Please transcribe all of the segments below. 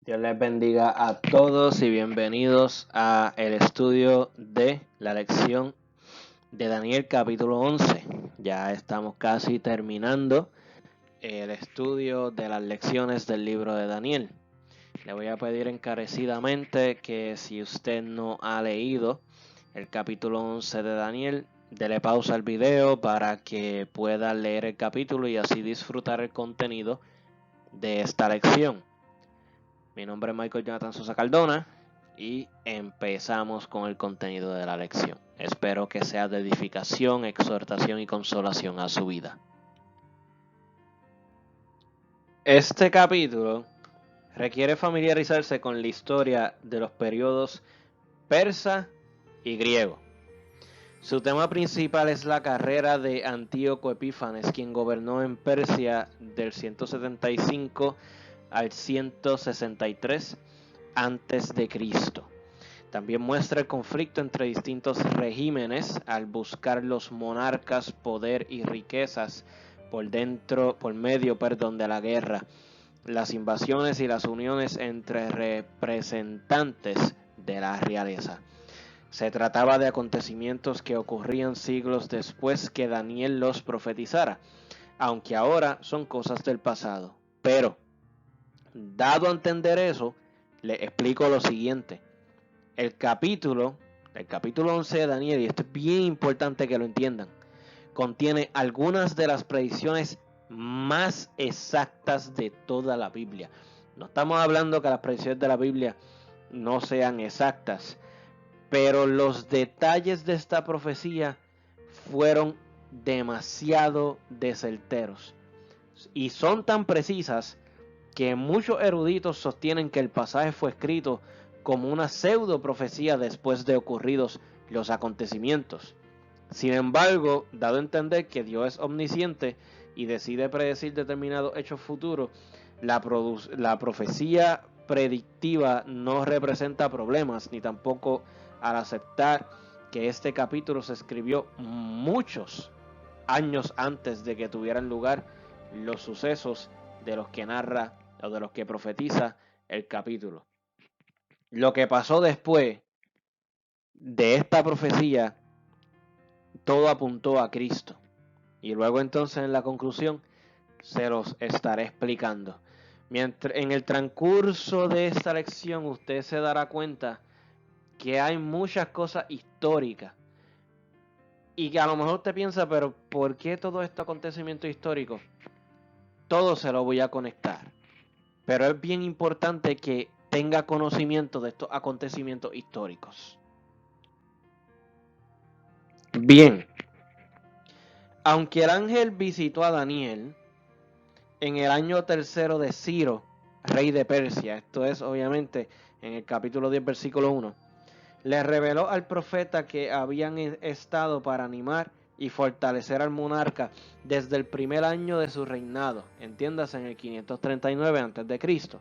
Dios les bendiga a todos y bienvenidos a el estudio de la lección de Daniel capítulo 11. Ya estamos casi terminando el estudio de las lecciones del libro de Daniel. Le voy a pedir encarecidamente que si usted no ha leído el capítulo 11 de Daniel, dele pausa al video para que pueda leer el capítulo y así disfrutar el contenido de esta lección. Mi nombre es Michael Jonathan Sosa Cardona y empezamos con el contenido de la lección. Espero que sea de edificación, exhortación y consolación a su vida. Este capítulo requiere familiarizarse con la historia de los periodos persa y griego. Su tema principal es la carrera de Antíoco Epífanes, quien gobernó en Persia del 175 al 163 antes de Cristo. También muestra el conflicto entre distintos regímenes al buscar los monarcas poder y riquezas por medio de la guerra, las invasiones y las uniones entre representantes de la realeza. Se trataba de acontecimientos que ocurrían siglos después que Daniel los profetizara, aunque ahora son cosas del pasado. Pero, dado a entender eso, le explico lo siguiente. El capítulo 11 de Daniel, y esto es bien importante que lo entiendan, contiene algunas de las predicciones más exactas de toda la Biblia. No estamos hablando que las predicciones de la Biblia no sean exactas, pero los detalles de esta profecía fueron demasiado certeros y son tan precisas que muchos eruditos sostienen que el pasaje fue escrito como una pseudo profecía después de ocurridos los acontecimientos. Sin embargo, dado a entender que Dios es omnisciente y decide predecir determinados hechos futuros, la profecía predictiva no representa problemas, ni tampoco al aceptar que este capítulo se escribió muchos años antes de que tuvieran lugar los sucesos de los que narra o de los que profetiza el capítulo. Lo que pasó después de esta profecía, todo apuntó a Cristo. Y luego entonces en la conclusión se los estaré explicando. En el transcurso de esta lección usted se dará cuenta que hay muchas cosas históricas. Y que a lo mejor usted piensa, pero ¿por qué todo este acontecimiento histórico? Todo se lo voy a conectar. Pero es bien importante que tenga conocimiento de estos acontecimientos históricos. Bien, aunque el ángel visitó a Daniel en el año tercero de Ciro, rey de Persia, esto es obviamente en el capítulo 10, versículo 1, le reveló al profeta que habían estado para animar y fortalecer al monarca desde el primer año de su reinado, entiéndase en el 539 a.C.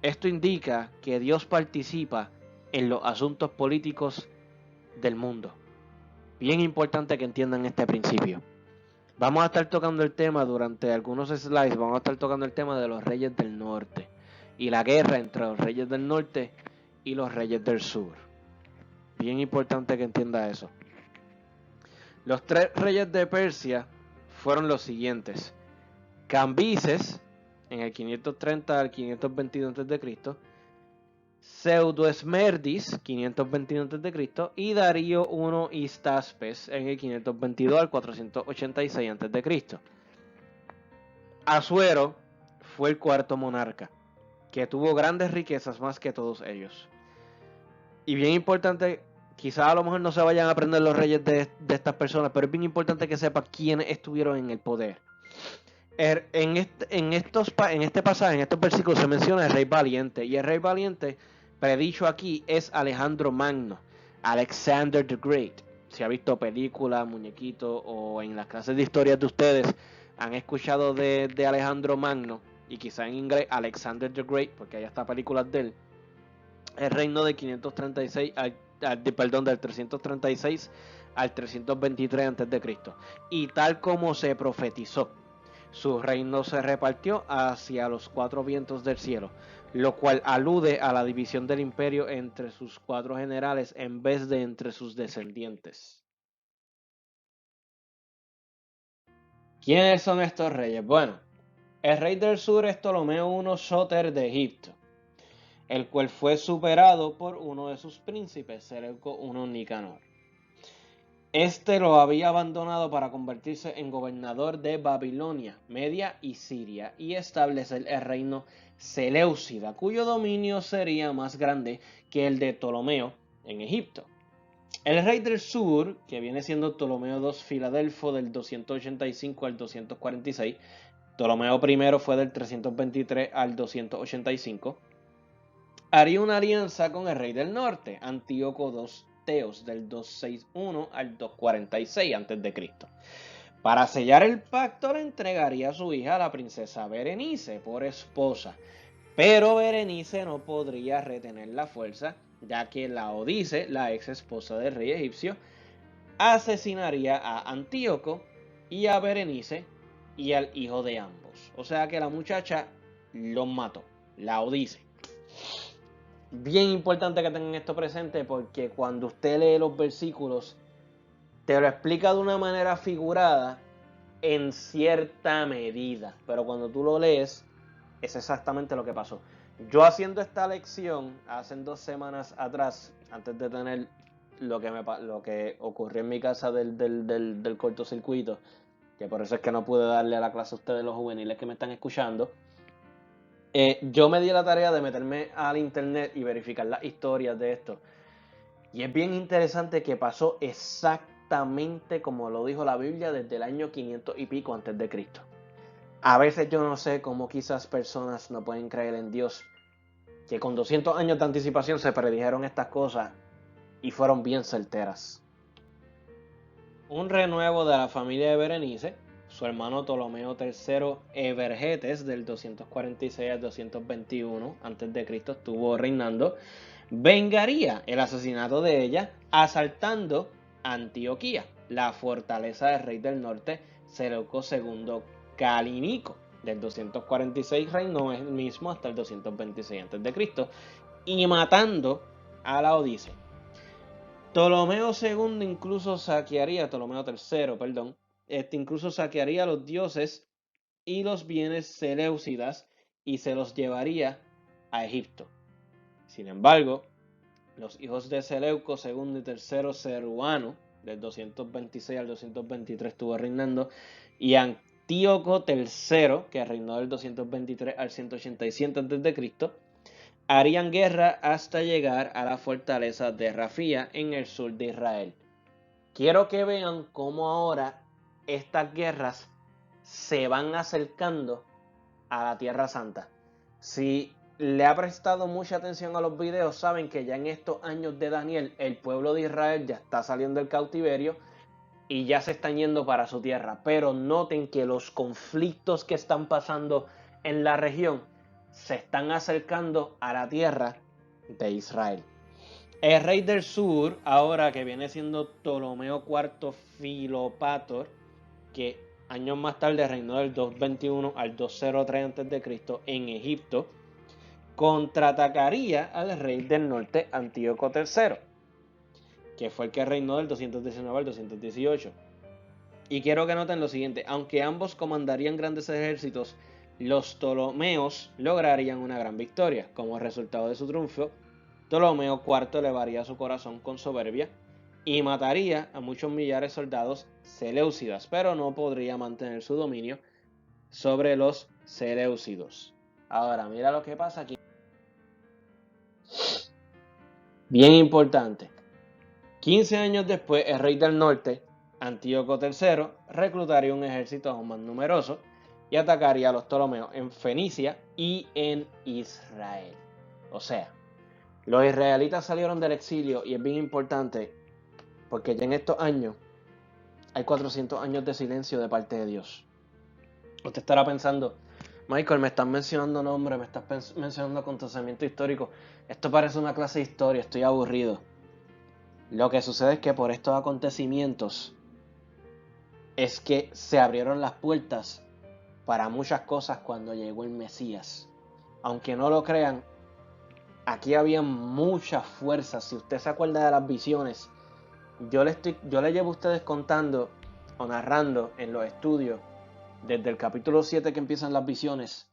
Esto indica que Dios participa en los asuntos políticos del mundo. Bien importante que entiendan este principio. Vamos a estar tocando el tema durante algunos slides, vamos a estar tocando el tema de los reyes del norte y la guerra entre los reyes del norte y los reyes del sur. Bien importante que entienda eso. Los tres reyes de Persia fueron los siguientes: Cambises en el 530 al 522 a.C., Pseudo-Esmerdis 521 a.C. y Darío I Histaspes en el 522 al 486 a.C. Asuero fue el cuarto monarca, que tuvo grandes riquezas más que todos ellos. Y bien importante, quizás a lo mejor no se vayan a aprender los reyes de estas personas, pero es bien importante que sepa quiénes estuvieron en el poder. En este pasaje, en estos versículos, se menciona el rey valiente, y el rey valiente predicho aquí es Alejandro Magno, Alexander the Great. Si ha visto películas, muñequitos o en las clases de historia de ustedes han escuchado de Alejandro Magno, y quizá en inglés Alexander the Great, porque hay hasta películas de él. El reino de 536 del 336 al 323 a.C. Y tal como se profetizó, su reino se repartió hacia los 4 vientos del cielo, lo cual alude a la división del imperio entre sus 4 generales en vez de entre sus descendientes. ¿Quiénes son estos reyes? Bueno, el rey del sur es Ptolomeo I Sóter de Egipto, el cual fue superado por uno de sus príncipes, Seleuco I Nicanor. Este lo había abandonado para convertirse en gobernador de Babilonia, Media y Siria y establecer el reino Seleucida, cuyo dominio sería más grande que el de Ptolomeo en Egipto. El rey del sur, que viene siendo Ptolomeo II Filadelfo del 285 al 246, Ptolomeo I fue del 323 al 285, haría una alianza con el rey del norte, Antíoco II Teos, del 261 al 246 a.C. Para sellar el pacto le entregaría a su hija, la princesa Berenice, por esposa, pero Berenice no podría retener la fuerza, ya que Laodice, la ex esposa del rey egipcio, asesinaría a Antíoco y a Berenice y al hijo de ambos. O sea que la muchacha los mató, Laodice. Bien importante que tengan esto presente porque cuando usted lee los versículos te lo explica de una manera figurada en cierta medida, pero cuando tú lo lees es exactamente lo que pasó. Yo haciendo esta lección hace 2 semanas atrás, antes de tener lo que ocurrió en mi casa del cortocircuito, que por eso es que no pude darle a la clase a ustedes los juveniles que me están escuchando, yo me di la tarea de meterme al internet y verificar las historias de esto. Y es bien interesante que pasó exactamente como lo dijo la Biblia desde el año 500 y pico antes de Cristo. A veces yo no sé cómo quizás personas no pueden creer en Dios, que con 200 años de anticipación se predijeron estas cosas y fueron bien certeras. Un renuevo de la familia de Berenice, su hermano Ptolomeo III Evergetes del 246 al 221 a.C. estuvo reinando, vengaría el asesinato de ella asaltando Antioquía, la fortaleza del rey del norte Seleuco II Calínico. Del 246 reinó él mismo hasta el 226 a.C. y matando a Laodice. Ptolomeo II incluso saquearía, Ptolomeo III, perdón, incluso saquearía a los dioses y los bienes seleucidas y se los llevaría a Egipto. Sin embargo, los hijos de Seleuco II y III Ceruano, del 226 al 223 estuvo reinando, y Antíoco III, que reinó del 223 al 187 a.C., harían guerra hasta llegar a la fortaleza de Rafía en el sur de Israel. Quiero que vean cómo ahora estas guerras se van acercando a la Tierra Santa. Si le ha prestado mucha atención a los videos, saben que ya en estos años de Daniel, el pueblo de Israel ya está saliendo del cautiverio y ya se están yendo para su tierra. Pero noten que los conflictos que están pasando en la región se están acercando a la tierra de Israel. El rey del sur, ahora que viene siendo Ptolomeo IV Filopator, que años más tarde reinó del 221 al 203 a.C. en Egipto, contraatacaría al rey del norte Antíoco III, que fue el que reinó del 219 al 218. Y quiero que noten lo siguiente, aunque ambos comandarían grandes ejércitos, los Ptolomeos lograrían una gran victoria. Como resultado de su triunfo, Ptolomeo IV elevaría su corazón con soberbia y mataría a muchos millares de soldados seleucidas, pero no podría mantener su dominio sobre los seleucidos. Ahora, mira lo que pasa aquí. Bien importante. 15 años después, el rey del norte, Antíoco III, reclutaría un ejército aún más numeroso y atacaría a los Ptolomeos en Fenicia y en Israel. O sea, los israelitas salieron del exilio y es bien importante porque ya en estos años hay 400 años de silencio de parte de Dios. Usted estará pensando, Michael, me estás mencionando nombres, me estás mencionando acontecimientos históricos. Esto parece una clase de historia, estoy aburrido. Lo que sucede es que por estos acontecimientos es que se abrieron las puertas para muchas cosas cuando llegó el Mesías. Aunque no lo crean, aquí había mucha fuerza. Si usted se acuerda de las visiones, yo le llevo a ustedes contando o narrando en los estudios, desde el capítulo 7 que empiezan las visiones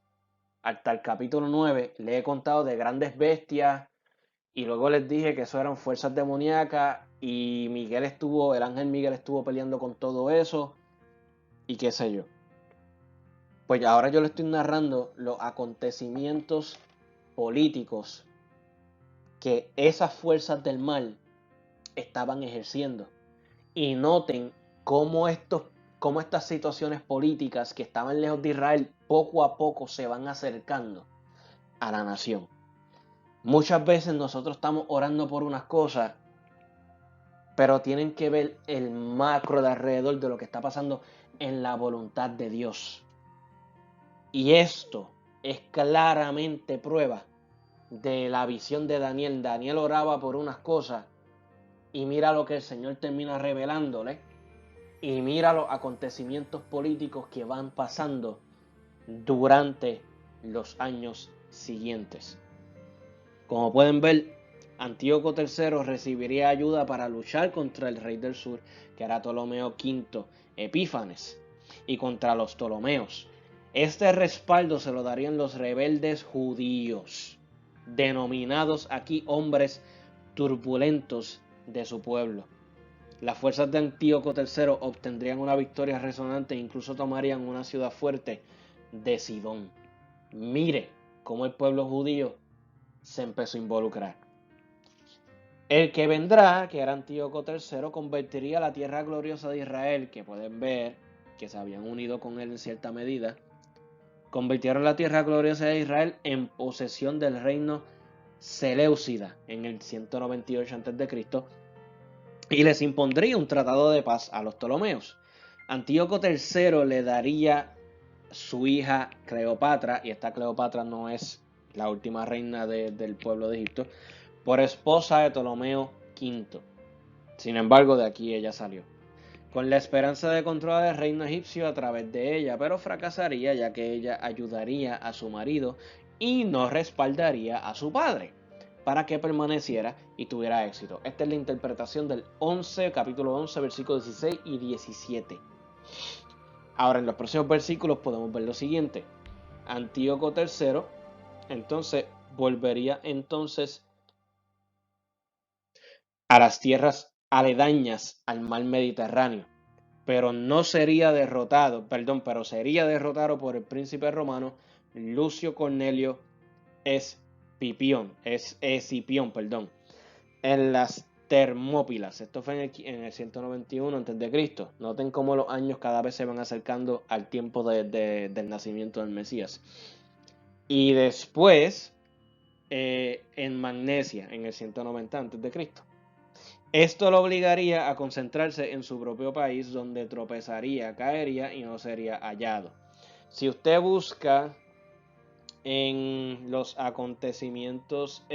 hasta el capítulo 9, le he contado de grandes bestias y luego les dije que eso eran fuerzas demoníacas y el ángel Miguel estuvo peleando con todo eso y qué sé yo. Pues ahora yo le estoy narrando los acontecimientos políticos que esas fuerzas del mal estaban ejerciendo. Y noten cómo estas situaciones políticas que estaban lejos de Israel poco a poco se van acercando a la nación. Muchas veces nosotros estamos orando por unas cosas, pero tienen que ver el macro de alrededor de lo que está pasando en la voluntad de Dios. Y esto es claramente prueba de la visión de Daniel. Daniel oraba por unas cosas y mira lo que el Señor termina revelándole. Y mira los acontecimientos políticos que van pasando durante los años siguientes. Como pueden ver, Antíoco III recibiría ayuda para luchar contra el rey del sur, que era Ptolomeo V Epífanes, y contra los Ptolomeos. Este respaldo se lo darían los rebeldes judíos, denominados aquí hombres turbulentos de su pueblo. Las fuerzas de Antíoco III obtendrían una victoria resonante e incluso tomarían una ciudad fuerte de Sidón. Mire cómo el pueblo judío se empezó a involucrar. El que vendrá, que era Antíoco III, convertiría la tierra gloriosa de Israel, que pueden ver que se habían unido con él en cierta medida, convirtieron la tierra gloriosa de Israel en posesión del reino Seleucida en el 198 a.C., y les impondría un tratado de paz a los Ptolomeos. Antíoco III le daría su hija Cleopatra, y esta Cleopatra no es la última reina del pueblo de Egipto, por esposa de Ptolomeo V. Sin embargo, de aquí ella salió, con la esperanza de controlar el reino egipcio a través de ella, pero fracasaría ya que ella ayudaría a su marido y no respaldaría a su padre para que permaneciera y tuviera éxito. Esta es la interpretación del capítulo 11, versículos 16 y 17. Ahora en los próximos versículos podemos ver lo siguiente. Antíoco III entonces volvería entonces a las tierras aledañas al mar Mediterráneo, pero sería derrotado por el príncipe romano Lucio Cornelio Escipión, en las Termópilas. Esto fue en el 191 a.C. Noten cómo los años cada vez se van acercando al tiempo del nacimiento del Mesías. Y después en Magnesia, en el 190 a.C. Esto lo obligaría a concentrarse en su propio país, donde tropezaría, caería y no sería hallado. Si usted busca en los acontecimientos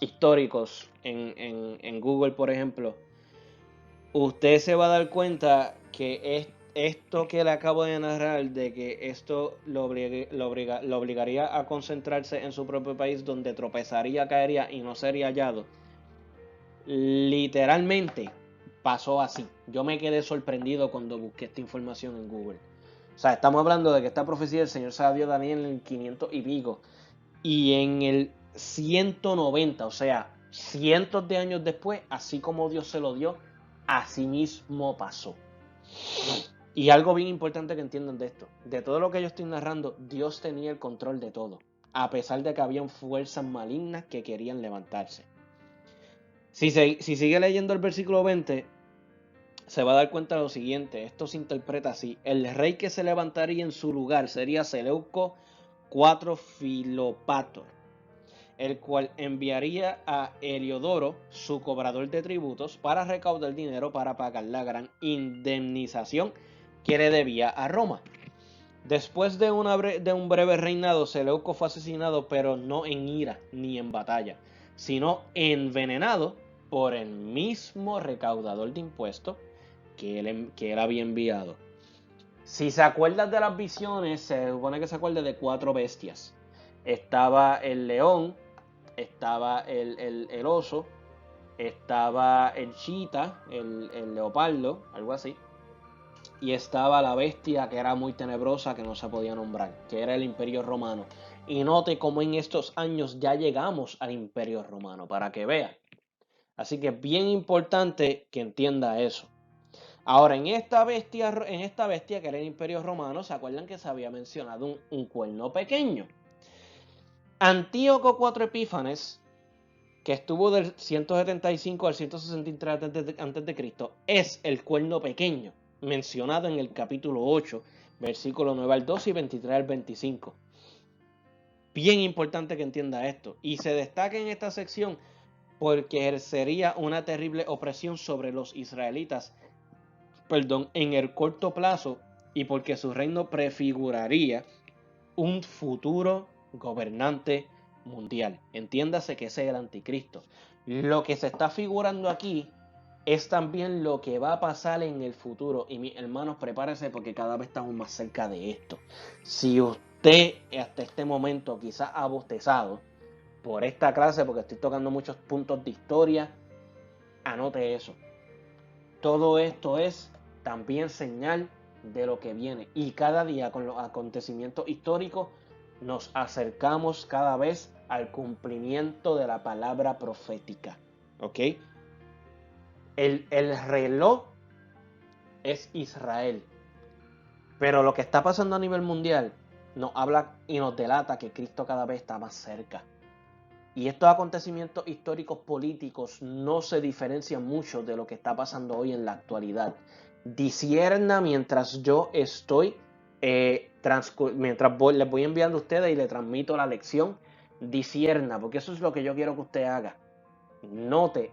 históricos en Google, por ejemplo, usted se va a dar cuenta que esto que le acabo de narrar, de que esto lo obligaría a concentrarse en su propio país, donde tropezaría, caería y no sería hallado, literalmente pasó así. Yo me quedé sorprendido cuando busqué esta información en Google. O sea, estamos hablando de que esta profecía del Señor se la dio a Daniel en el 500 y pico. Y en el 190, o sea, cientos de años después, así como Dios se lo dio, así mismo pasó. Y algo bien importante que entiendan de esto. De todo lo que yo estoy narrando, Dios tenía el control de todo. A pesar de que habían fuerzas malignas que querían levantarse. Si sigue leyendo el versículo 20, se va a dar cuenta de lo siguiente. Esto se interpreta así. El rey que se levantaría en su lugar sería Seleuco IV Filopator, el cual enviaría a Heliodoro, su cobrador de tributos, para recaudar dinero para pagar la gran indemnización que le debía a Roma. Después de un breve reinado, Seleuco fue asesinado, pero no en ira ni en batalla, sino envenenado por el mismo recaudador de impuestos que él había enviado. Si se acuerdan de las visiones, se supone que se acuerda de 4 bestias. Estaba el león, estaba el oso, estaba el chita, el leopardo, algo así. Y estaba la bestia que era muy tenebrosa, que no se podía nombrar, que era el Imperio Romano. Y note cómo en estos años ya llegamos al Imperio Romano, para que vean. Así que es bien importante que entienda eso. Ahora, en esta bestia que era el Imperio Romano, ¿se acuerdan que se había mencionado un cuerno pequeño? Antíoco IV Epífanes, que estuvo del 175 al 163 a.C., es el cuerno pequeño, mencionado en el capítulo 8, versículo 9 al 12 y 23 al 25. Bien importante que entienda esto. Y se destaca en esta sección porque ejercería una terrible opresión sobre los israelitas, en el corto plazo, y porque su reino prefiguraría un futuro gobernante mundial. Entiéndase que ese es el anticristo. Lo que se está figurando aquí es también lo que va a pasar en el futuro. Y mis hermanos, prepárense porque cada vez estamos más cerca de esto. Si usted hasta este momento quizás ha bostezado por esta clase, porque estoy tocando muchos puntos de historia, anote eso. Todo esto es también señal de lo que viene. Y cada día con los acontecimientos históricos nos acercamos cada vez al cumplimiento de la palabra profética. ¿Ok? El reloj es Israel. Pero lo que está pasando a nivel mundial nos habla y nos delata que Cristo cada vez está más cerca. Y estos acontecimientos históricos políticos no se diferencian mucho de lo que está pasando hoy en la actualidad. Disierna mientras yo estoy, les voy enviando a ustedes y les transmito la lección, disierna, porque eso es lo que yo quiero que usted haga. Note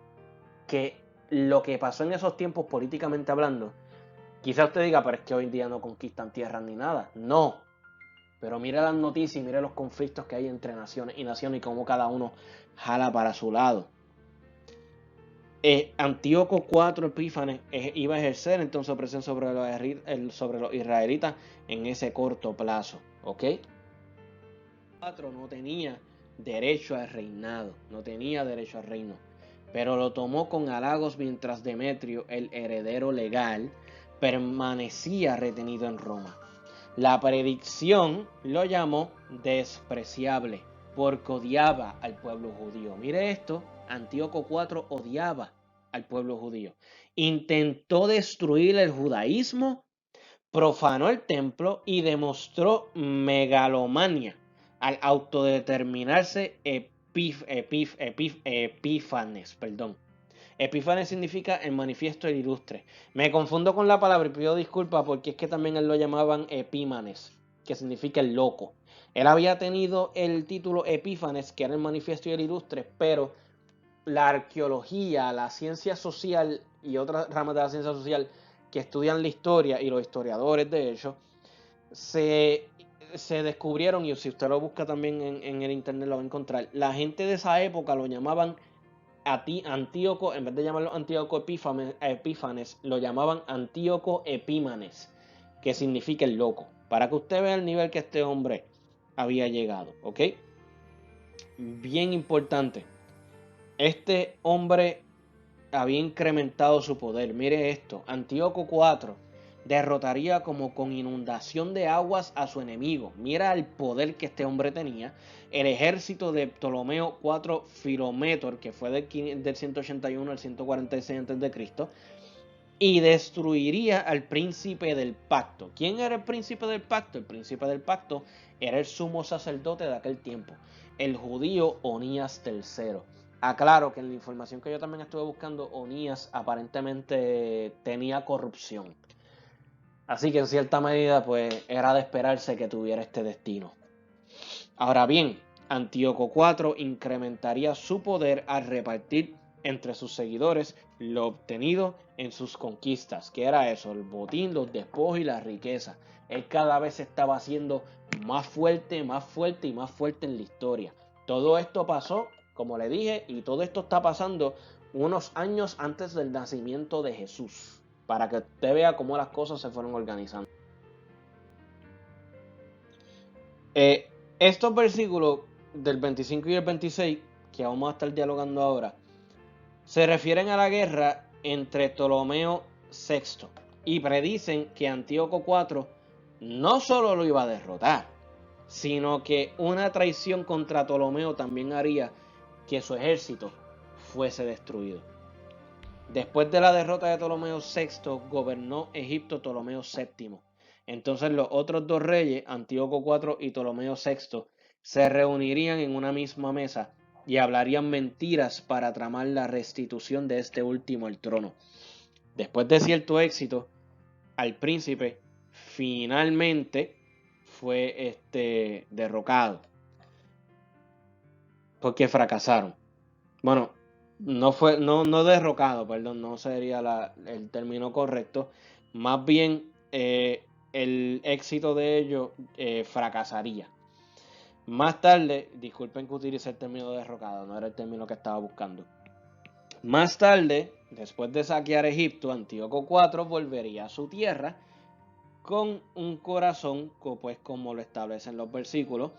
que lo que pasó en esos tiempos políticamente hablando, quizá usted diga, pero es que hoy en día no conquistan tierras ni nada. No, pero mire las noticias y mire los conflictos que hay entre naciones y cómo cada uno jala para su lado. Antíoco IV Epífanes iba a ejercer entonces presión sobre los israelitas en ese corto plazo. ¿Ok? 4 no tenía derecho al reinado, no tenía derecho al reino, pero lo tomó con halagos mientras Demetrio, el heredero legal, permanecía retenido en Roma. La predicción lo llamó despreciable porque odiaba al pueblo judío. Mire esto, Antíoco IV odiaba al pueblo judío. Intentó destruir el judaísmo, profanó el templo y demostró megalomania al autodeterminarse Epífanes. Epífanes significa el manifiesto del ilustre. Me confundo con la palabra y pido disculpas porque es que también él lo llamaban Epímanes, que significa el loco. Él había tenido el título Epífanes, que era el manifiesto del ilustre, pero la arqueología, la ciencia social y otras ramas de la ciencia social que estudian la historia y los historiadores de hecho, se descubrieron, y si usted lo busca también en el internet lo va a encontrar, la gente de esa época lo llamaban Antíoco, en vez de llamarlo Antíoco Epífanes, lo llamaban Antíoco Epímanes, que significa el loco, para que usted vea el nivel que este hombre había llegado, ¿ok? Bien importante, este hombre había incrementado su poder. Mire esto, Antíoco IV derrotaría como con inundación de aguas a su enemigo. Mira el poder que este hombre tenía. El ejército de Ptolomeo IV Filométor, que fue del 181 al 146 a.C., y destruiría al príncipe del pacto. ¿Quién era el príncipe del pacto? El príncipe del pacto era el sumo sacerdote de aquel tiempo, el judío Onías III. Aclaro que en la información que yo también estuve buscando, Onías aparentemente tenía corrupción. Así que en cierta medida, pues, era de esperarse que tuviera este destino. Ahora bien, Antíoco IV incrementaría su poder al repartir entre sus seguidores lo obtenido en sus conquistas. ¿Qué era eso? El botín, los despojos y la riqueza. Él cada vez se estaba haciendo más fuerte y más fuerte en la historia. Todo esto pasó, como le dije, y todo esto está pasando unos años antes del nacimiento de Jesús, para que usted vea cómo las cosas se fueron organizando. Estos versículos del 25 y el 26, que vamos a estar dialogando ahora, se refieren a la guerra entre Ptolomeo VI y predicen que Antíoco IV no solo lo iba a derrotar, sino que una traición contra Ptolomeo también haría que su ejército fuese destruido. Después de la derrota de Ptolomeo VI, gobernó Egipto Ptolomeo VII. Entonces los otros dos reyes, Antíoco IV y Ptolomeo VI, se reunirían en una misma mesa y hablarían mentiras para tramar la restitución de este último al trono. Después de cierto éxito, al príncipe finalmente fue derrocado, porque fracasaron. Bueno, no derrocado, perdón, no sería el término correcto. Más bien el éxito de ellos fracasaría. Más tarde, disculpen que utilice el término derrocado, no era el término que estaba buscando. Más tarde, después de saquear Egipto, Antíoco IV volvería a su tierra con un corazón, pues como lo establecen los versículos,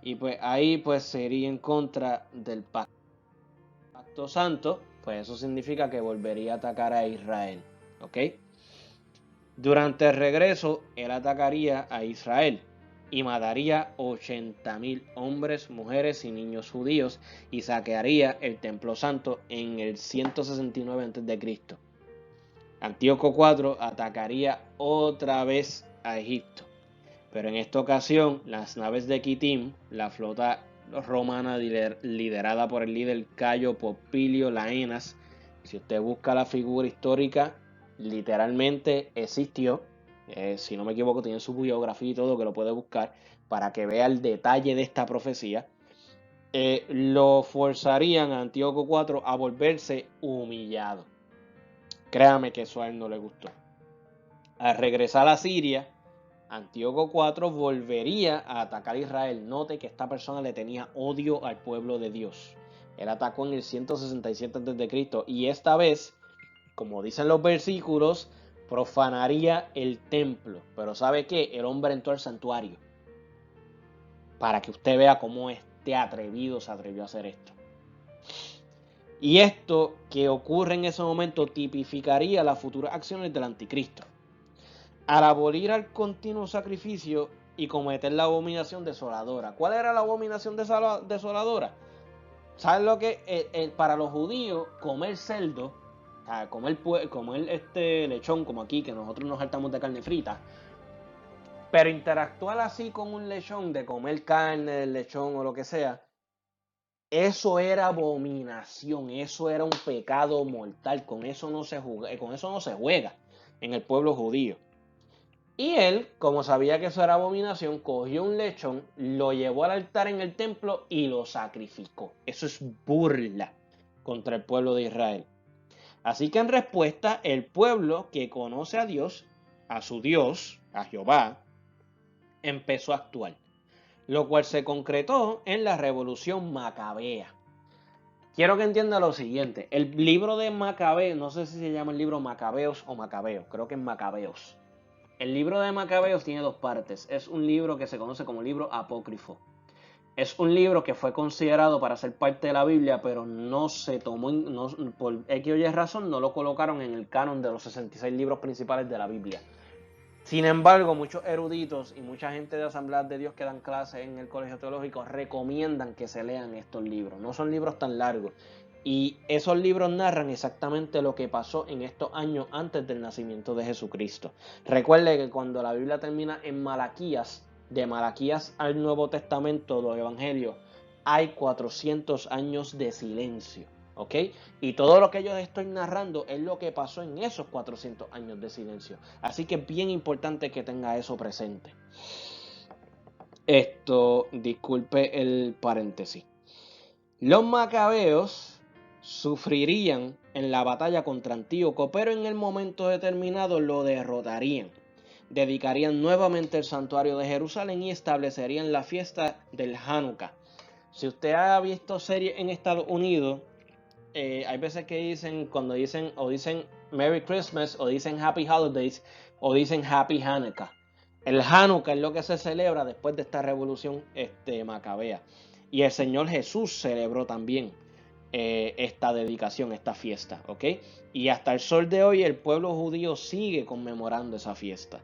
y pues ahí pues sería en contra del pacto santo, pues eso significa que volvería a atacar a Israel, ¿ok? Durante el regreso, él atacaría a Israel y mataría 80,000 hombres, mujeres y niños judíos y saquearía el templo santo en el 169 a.C. Antíoco IV atacaría otra vez a Egipto, pero en esta ocasión las naves de Kitim, la flota romana liderada por el líder Cayo Popilio Laenas, si usted busca la figura histórica, literalmente existió, si no me equivoco tiene su biografía y todo que lo puede buscar para que vea el detalle de esta profecía. Lo forzarían a Antíoco IV a volverse humillado. Créame que eso a él no le gustó. Al regresar a Siria, Antíoco IV volvería a atacar a Israel. Note que esta persona le tenía odio al pueblo de Dios. Él atacó en el 167 a.C. y esta vez, como dicen los versículos, profanaría el templo. Pero ¿sabe qué? El hombre entró al santuario. Para que usted vea cómo este atrevido se atrevió a hacer esto. Y esto que ocurre en ese momento tipificaría las futuras acciones del anticristo. Al abolir al continuo sacrificio y cometer la abominación desoladora. ¿Cuál era la abominación desoladora? ¿Sabes lo que para los judíos comer cerdo, comer lechón como aquí, que nosotros nos hartamos de carne frita, pero interactuar así con un lechón, de comer carne del lechón o lo que sea, eso era abominación, eso era un pecado mortal, con eso no se juega en el pueblo judío. Y él, como sabía que eso era abominación, cogió un lechón, lo llevó al altar en el templo y lo sacrificó. Eso es burla contra el pueblo de Israel. Así que en respuesta, el pueblo que conoce a Dios, a su Dios, a Jehová, empezó a actuar. Lo cual se concretó en la revolución macabea. Quiero que entienda lo siguiente. El libro de Macabeos, no sé si se llama el libro Macabeos o Macabeos, creo que es Macabeos. El libro de Macabeos tiene dos partes. Es un libro que se conoce como libro apócrifo. Es un libro que fue considerado para ser parte de la Biblia, pero no se tomó, por X o Y razón, no lo colocaron en el canon de los 66 libros principales de la Biblia. Sin embargo, muchos eruditos y mucha gente de Asambleas de Dios que dan clases en el colegio teológico recomiendan que se lean estos libros. No son libros tan largos. Y esos libros narran exactamente lo que pasó en estos años antes del nacimiento de Jesucristo. Recuerde que cuando la Biblia termina en Malaquías, de Malaquías al Nuevo Testamento, los Evangelios, hay 400 años de silencio. ¿Ok? Y todo lo que yo estoy narrando es lo que pasó en esos 400 años de silencio. Así que es bien importante que tenga eso presente. Disculpe el paréntesis. Los macabeos sufrirían en la batalla contra Antíoco, pero en el momento determinado lo derrotarían. Dedicarían nuevamente el santuario de Jerusalén y establecerían la fiesta del Hanukkah. Si usted ha visto series en Estados Unidos, hay veces que dicen, cuando dicen, o dicen Merry Christmas, o dicen Happy Holidays, o dicen Happy Hanukkah. El Hanukkah es lo que se celebra después de esta revolución macabea. Y el Señor Jesús celebró también esta dedicación, esta fiesta, ¿ok? Y hasta el sol de hoy el pueblo judío sigue conmemorando esa fiesta.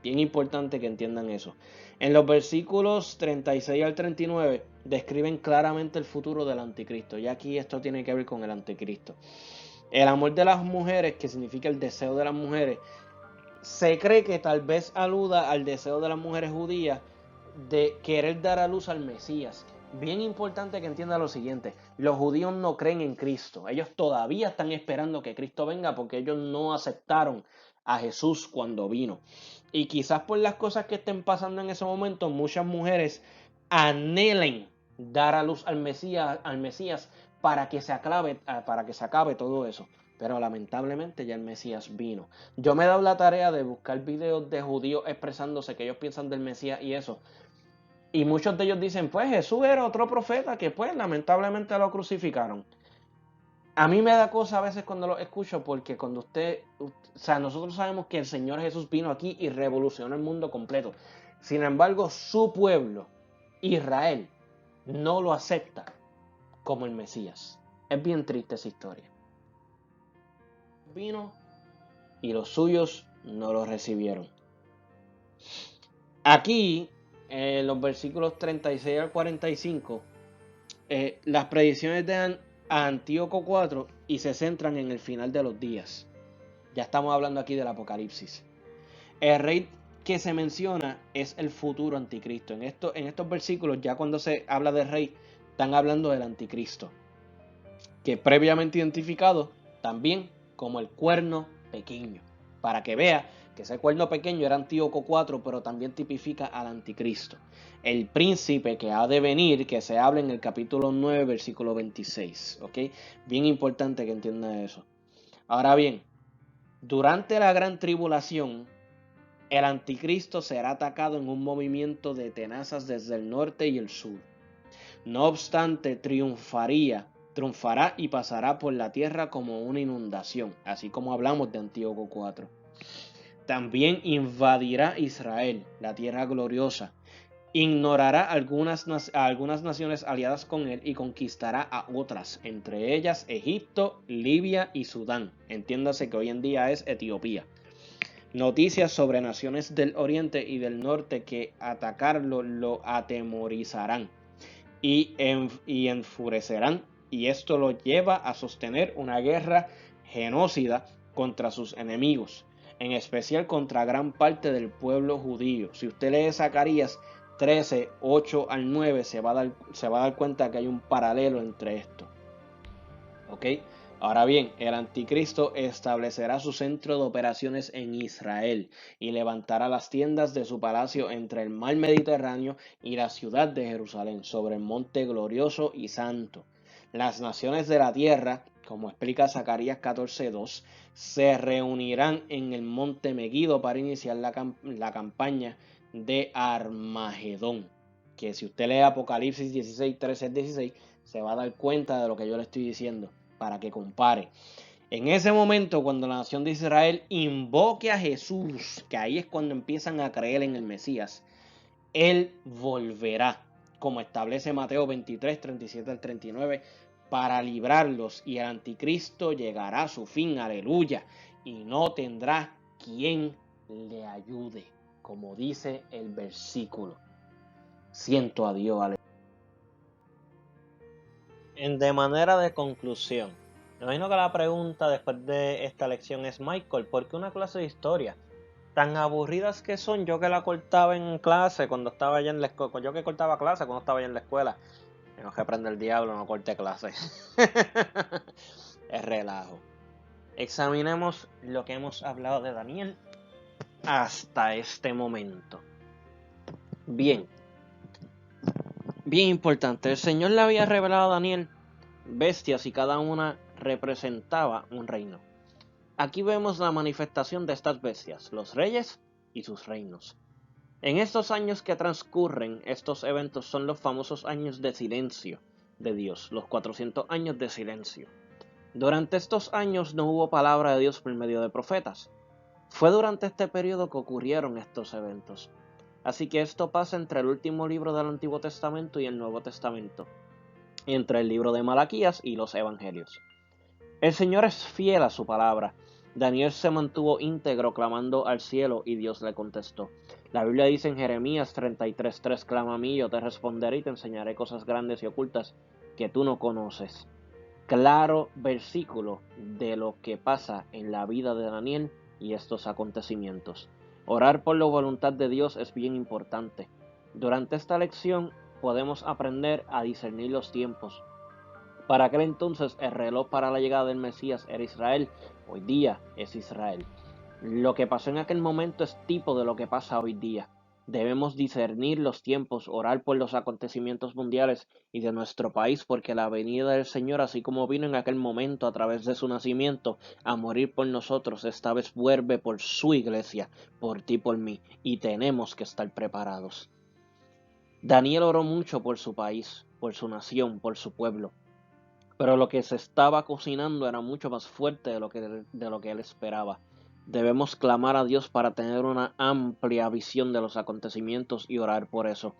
Bien importante que entiendan eso. En los versículos 36 al 39 describen claramente el futuro del anticristo. Y aquí esto tiene que ver con el anticristo. El amor de las mujeres, que significa el deseo de las mujeres, se cree que tal vez aluda al deseo de las mujeres judías de querer dar a luz al Mesías. Bien importante que entienda lo siguiente: los judíos no creen en Cristo. Ellos todavía están esperando que Cristo venga porque ellos no aceptaron a Jesús cuando vino. Y quizás por las cosas que estén pasando en ese momento, muchas mujeres anhelen dar a luz al Mesías para que se acabe todo eso. Pero lamentablemente ya el Mesías vino. Yo me he dado la tarea de buscar videos de judíos expresándose que ellos piensan del Mesías y eso. Y muchos de ellos dicen, pues Jesús era otro profeta que pues lamentablemente lo crucificaron. A mí me da cosa a veces cuando lo escucho porque cuando o sea, nosotros sabemos que el Señor Jesús vino aquí y revolucionó el mundo completo. Sin embargo, su pueblo, Israel, no lo acepta como el Mesías. Es bien triste esa historia. Vino y los suyos no lo recibieron. Aquí, en los versículos 36 al 45, las predicciones de Antíoco IV y se centran en el final de los días. Ya estamos hablando aquí del Apocalipsis. El rey que se menciona es el futuro anticristo. En estos versículos, ya cuando se habla del rey, están hablando del anticristo, que previamente identificado también como el cuerno pequeño, para que vea que ese cuerno pequeño era Antíoco IV, pero también tipifica al anticristo, el príncipe que ha de venir, que se habla en el capítulo 9, versículo 26, ¿ok? Bien importante que entienda eso. Ahora bien, durante la gran tribulación, el anticristo será atacado en un movimiento de tenazas desde el norte y el sur. No obstante, triunfará y pasará por la tierra como una inundación, así como hablamos de Antíoco IV. También invadirá Israel, la tierra gloriosa. Ignorará a algunas naciones aliadas con él y conquistará a otras, entre ellas Egipto, Libia y Sudán. Entiéndase que hoy en día es Etiopía. Noticias sobre naciones del oriente y del norte que atacarlo lo atemorizarán y enfurecerán, y esto lo lleva a sostener una guerra genocida contra sus enemigos, en especial contra gran parte del pueblo judío. Si usted lee Zacarías 13, 8 al 9, se va a dar cuenta que hay un paralelo entre esto. ¿Ok? Ahora bien, el anticristo establecerá su centro de operaciones en Israel y levantará las tiendas de su palacio entre el mar Mediterráneo y la ciudad de Jerusalén, sobre el monte glorioso y santo. Las naciones de la tierra, como explica Zacarías 14:2, se reunirán en el monte Meguido para iniciar la campaña de Armagedón, que si usted lee Apocalipsis 16, 13, 16, se va a dar cuenta de lo que yo le estoy diciendo, para que compare. En ese momento, cuando la nación de Israel invoque a Jesús, que ahí es cuando empiezan a creer en el Mesías, Él volverá, como establece Mateo 23, 37 al 39, para librarlos, y el anticristo llegará a su fin, aleluya, y no tendrá quien le ayude, como dice el versículo. Siento a Dios, aleluya. De manera de conclusión, me imagino que la pregunta después de esta lección es: Michael, ¿por qué una clase de historia? Tan aburridas que son, yo que la cortaba en clase cuando estaba allá en la escuela, yo que cortaba clase cuando estaba allá en la escuela. Tengo que aprender el diablo, no corte clase. Es relajo. Examinemos lo que hemos hablado de Daniel hasta este momento. Bien importante, el Señor le había revelado a Daniel bestias y cada una representaba un reino. Aquí vemos la manifestación de estas bestias, los reyes y sus reinos. En estos años que transcurren, estos eventos son los famosos años de silencio de Dios, los 400 años de silencio. Durante estos años no hubo palabra de Dios por medio de profetas. Fue durante este periodo que ocurrieron estos eventos. Así que esto pasa entre el último libro del Antiguo Testamento y el Nuevo Testamento, entre el libro de Malaquías y los Evangelios. El Señor es fiel a su palabra. Daniel se mantuvo íntegro clamando al cielo y Dios le contestó. La Biblia dice en Jeremías 33:3, clama a mí, yo te responderé y te enseñaré cosas grandes y ocultas que tú no conoces. Claro versículo de lo que pasa en la vida de Daniel y estos acontecimientos. Orar por la voluntad de Dios es bien importante. Durante esta lección podemos aprender a discernir los tiempos. Para aquel entonces el reloj para la llegada del Mesías era Israel, hoy día es Israel. Lo que pasó en aquel momento es tipo de lo que pasa hoy día. Debemos discernir los tiempos, orar por los acontecimientos mundiales y de nuestro país, porque la venida del Señor, así como vino en aquel momento a través de su nacimiento a morir por nosotros, esta vez vuelve por su iglesia, por ti, por mí, y tenemos que estar preparados. Daniel oró mucho por su país, por su nación, por su pueblo. Pero lo que se estaba cocinando era mucho más fuerte de lo que él esperaba. Debemos clamar a Dios para tener una amplia visión de los acontecimientos y orar por eso.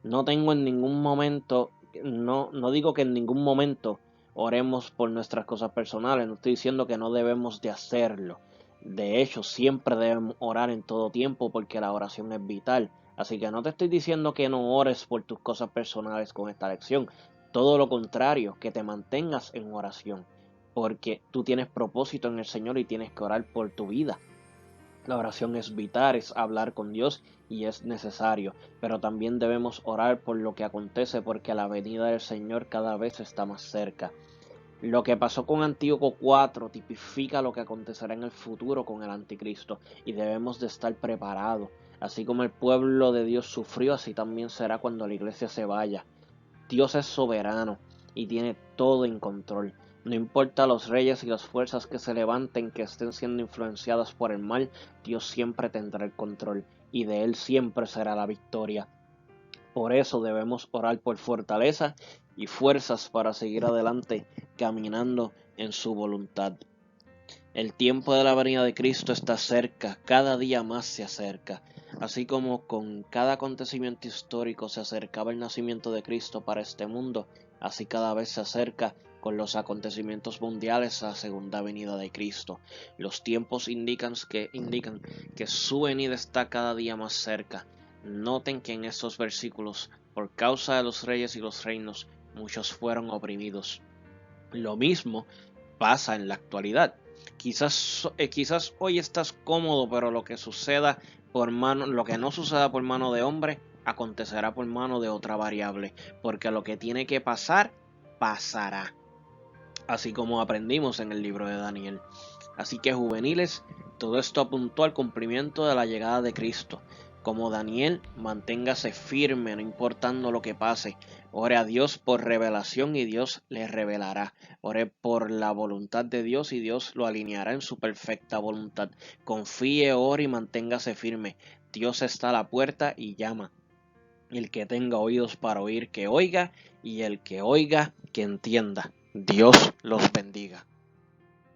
No tengo en ningún momento, no digo que en ningún momento oremos por nuestras cosas personales, no estoy diciendo que no debemos de hacerlo. De hecho, siempre debemos orar en todo tiempo porque la oración es vital. Así que no te estoy diciendo que no ores por tus cosas personales con esta lección. Todo lo contrario, que te mantengas en oración. Porque tú tienes propósito en el Señor y tienes que orar por tu vida. La oración es vital, es hablar con Dios y es necesario, pero también debemos orar por lo que acontece porque la venida del Señor cada vez está más cerca. Lo que pasó con Antíoco IV tipifica lo que acontecerá en el futuro con el anticristo y debemos de estar preparados. Así como el pueblo de Dios sufrió, así también será cuando la iglesia se vaya. Dios es soberano y tiene todo en control. No importa los reyes y las fuerzas que se levanten, que estén siendo influenciadas por el mal, Dios siempre tendrá el control y de Él siempre será la victoria. Por eso debemos orar por fortaleza y fuerzas para seguir adelante caminando en su voluntad. El tiempo de la venida de Cristo está cerca, cada día más se acerca. Así como con cada acontecimiento histórico se acercaba el nacimiento de Cristo para este mundo, así cada vez se acerca con los acontecimientos mundiales a la segunda venida de Cristo. Los tiempos indican que su venida está cada día más cerca. Noten que en estos versículos, por causa de los reyes y los reinos, muchos fueron oprimidos. Lo mismo pasa en la actualidad. Quizás hoy estás cómodo, pero lo que no suceda por mano de hombre, acontecerá por mano de otra variable, porque lo que tiene que pasar, pasará. Así como aprendimos en el libro de Daniel. Así que juveniles, todo esto apuntó al cumplimiento de la llegada de Cristo. Como Daniel, manténgase firme, no importando lo que pase. Ore a Dios por revelación y Dios le revelará. Ore por la voluntad de Dios y Dios lo alineará en su perfecta voluntad. Confíe, ore y manténgase firme. Dios está a la puerta y llama. El que tenga oídos para oír, que oiga, y el que oiga, que entienda. Dios los bendiga.